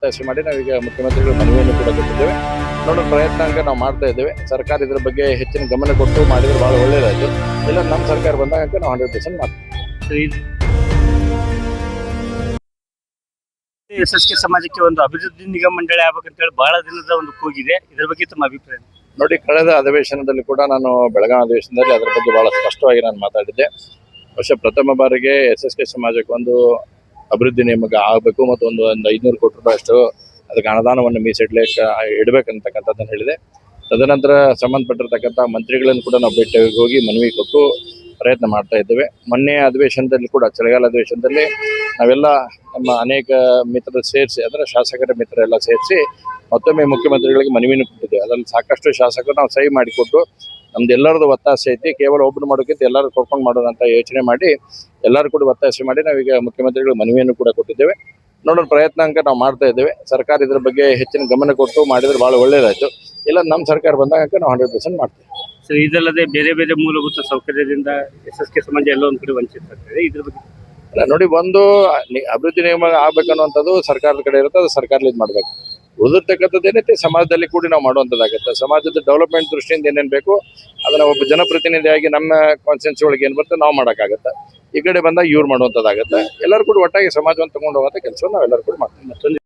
ಒತ್ತಾಯ ಮಾಡಿ ನಾವೀಗ ಮುಖ್ಯಮಂತ್ರಿಗಳು ಮನವಿಯನ್ನು ಕೂಡ ಕೊಟ್ಟಿದ್ದೇವೆ. ನೋಡೋ ಪ್ರಯತ್ನ ನಾವು ಮಾಡ್ತಾ ಇದ್ದೇವೆ. ಸರ್ಕಾರ ಇದ್ರ ಬಗ್ಗೆ ಹೆಚ್ಚಿನ ಗಮನ ಕೊಟ್ಟು ಮಾಡಿದ್ರೆ ಬಹಳ ಒಳ್ಳೇದಾಯ್ತು. ಇಲ್ಲ ನಮ್ಮ ಸರ್ಕಾರ ಬಂದಾಗ ನಾವು 100% ಮಾಡ್ತೀವಿ. ಎಸ್ಎಸ್ಕೆ ಸಮಾಜಕ್ಕೆ ಒಂದು ಅಭಿವೃದ್ಧಿ ನಿಗಮ ಮಂಡಳಿ ಆಗ್ಬೇಕಂತ ಹೇಳಿ ಬಹಳ ದಿನದ ಒಂದು ಕೂಗಿದೆ. ಇದ್ರ ಬಗ್ಗೆ ತಮ್ಮ ಅಭಿಪ್ರಾಯ? ನೋಡಿ, ಕಳೆದ ಅಧಿವೇಶನದಲ್ಲಿ ಕೂಡ ನಾನು ಬೆಳಗಾವಿ ಅಧಿವೇಶನದಲ್ಲಿ ಅದರ ಬಗ್ಗೆ ಬಹಳ ಸ್ಪಷ್ಟವಾಗಿ ನಾನು ಮಾತಾಡಿದ್ದೆ. ಬಹುಶಃ ಪ್ರಥಮ ಬಾರಿಗೆ ಎಸ್ಎಸ್ಕೆ ಸಮಾಜಕ್ಕೆ ಒಂದು ಅಭಿವೃದ್ಧಿ ನೇಮಕ ಆಗಬೇಕು ಮತ್ತು ಒಂದು 500 ಕೋಟಿ ರೂಪಾಯಿ ಅಷ್ಟು ಅದಕ್ಕೆ ಅನುದಾನವನ್ನು ಮೀಸಲಿಡಲಿಕ್ಕೆ ಇಡಬೇಕಂತಕ್ಕಂಥದ್ದನ್ನು ಹೇಳಿದೆ. ತದನಂತರ ಸಂಬಂಧಪಟ್ಟಿರ್ತಕ್ಕಂಥ ಮಂತ್ರಿಗಳನ್ನು ಕೂಡ ನಾವು ಭೇಟಿಯಾಗಿ ಹೋಗಿ ಮನವಿ ಕೊಟ್ಟು ಪ್ರಯತ್ನ ಮಾಡ್ತಾ ಇದ್ದೇವೆ. ಮೊನ್ನೆ ಅಧಿವೇಶನದಲ್ಲಿ ಕೂಡ ಚಳಿಗಾಲ ಅಧಿವೇಶನದಲ್ಲಿ ನಾವೆಲ್ಲ ನಮ್ಮ ಅನೇಕ ಮಿತ್ರರು ಸೇರಿಸಿ, ಅದರ ಶಾಸಕರ ಮಿತ್ರರೆಲ್ಲ ಸೇರಿಸಿ ಮತ್ತೊಮ್ಮೆ ಮುಖ್ಯಮಂತ್ರಿಗಳಿಗೆ ಮನವಿಯನ್ನು ಕೊಟ್ಟಿದ್ದೇವೆ. ಅದರಲ್ಲಿ ಸಾಕಷ್ಟು ಶಾಸಕರು ನಾವು ಸಹಿ ಮಾಡಿಕೊಟ್ಟು ನಮ್ದು ಎಲ್ಲರದ್ದು ಒತ್ತಾಸೆ ಐತಿ, ಕೇವಲ ಒಬ್ಬರು ಮಾಡೋಕ್ಕಿಂತ ಎಲ್ಲರೂ ಕರ್ಕೊಂಡು ಮಾಡೋದಂತ ಯೋಚನೆ ಮಾಡಿ ಎಲ್ಲರೂ ಕೂಡ ಒತ್ತಾಸೆ ಮಾಡಿ ನಾವೀಗ ಮುಖ್ಯಮಂತ್ರಿಗಳು ಮನವಿಯನ್ನು ಕೂಡ ಕೊಟ್ಟಿದ್ದೇವೆ. ನೋಡೋ ಪ್ರಯತ್ನ ನಾವು ಮಾಡ್ತಾ ಇದ್ದೇವೆ. ಸರ್ಕಾರ ಇದ್ರ ಬಗ್ಗೆ ಹೆಚ್ಚಿನ ಗಮನ ಕೊಟ್ಟು ಮಾಡಿದ್ರೆ ಬಹಳ ಒಳ್ಳೇದಾಯ್ತು. ಇಲ್ಲ ನಮ್ಮ ಸರ್ಕಾರ ಬಂದಾಗ ನಾವು 100% ಮಾಡ್ತೀವಿ. ಸೊ ಇದಲ್ಲದೆ ಬೇರೆ ಬೇರೆ ಮೂಲಭೂತ ಸೌಕರ್ಯದಿಂದ ಎಸ್ಎಸ್ಕೆ ಸಮಾಜ ಎಲ್ಲ ಒಂದು ಕಡೆ ವಂಚಿತ ಆಗ್ತದೆ. ಇದ್ರ ಬಗ್ಗೆ ಅಲ್ಲ ನೋಡಿ, ಒಂದು ಅಭಿವೃದ್ಧಿ ನಿಯಮ ಆಗ್ಬೇಕನ್ನುವಂಥದ್ದು ಸರ್ಕಾರದ ಕಡೆ ಇರುತ್ತೆ, ಅದು ಸರ್ಕಾರದಿಂದ ಮಾಡ್ಬೇಕು. ಉಳಿದಿರ್ತಕ್ಕಂಥದ್ದು ಏನೈತೆ ಸಮಾಜದಲ್ಲಿ ಕೂಡಿ ನಾವು ಮಾಡುವಂಥದ್ದಾಗುತ್ತೆ. ಸಮಾಜದ ಡೆವಲಪ್ಮೆಂಟ್ ದೃಷ್ಟಿಯಿಂದ ಏನೇನು ಬೇಕು ಅದನ್ನ ಒಬ್ಬ ಜನಪ್ರತಿನಿಧಿಯಾಗಿ ನಮ್ಮ ಕಾನ್ಸ್ಟಿಟ್ಯೂನ್ಸಿ ಒಳಗೆ ಏನು ಬರ್ತದೆ ನಾವು ಮಾಡೋಕ್ಕಾಗತ್ತೆ. ಈ ಕಡೆ ಬಂದಾಗ ಇವ್ರು ಮಾಡುವಂಥದ್ದಾಗುತ್ತೆ. ಎಲ್ಲರೂ ಕೂಡ ಒಟ್ಟಾಗಿ ಸಮಾಜವನ್ನು ತಗೊಂಡು ಹೋಗುವಂಥ ಕೆಲಸವನ್ನು ನಾವೆಲ್ಲರೂ ಕೂಡ ಮಾಡ್ತೀವಿ.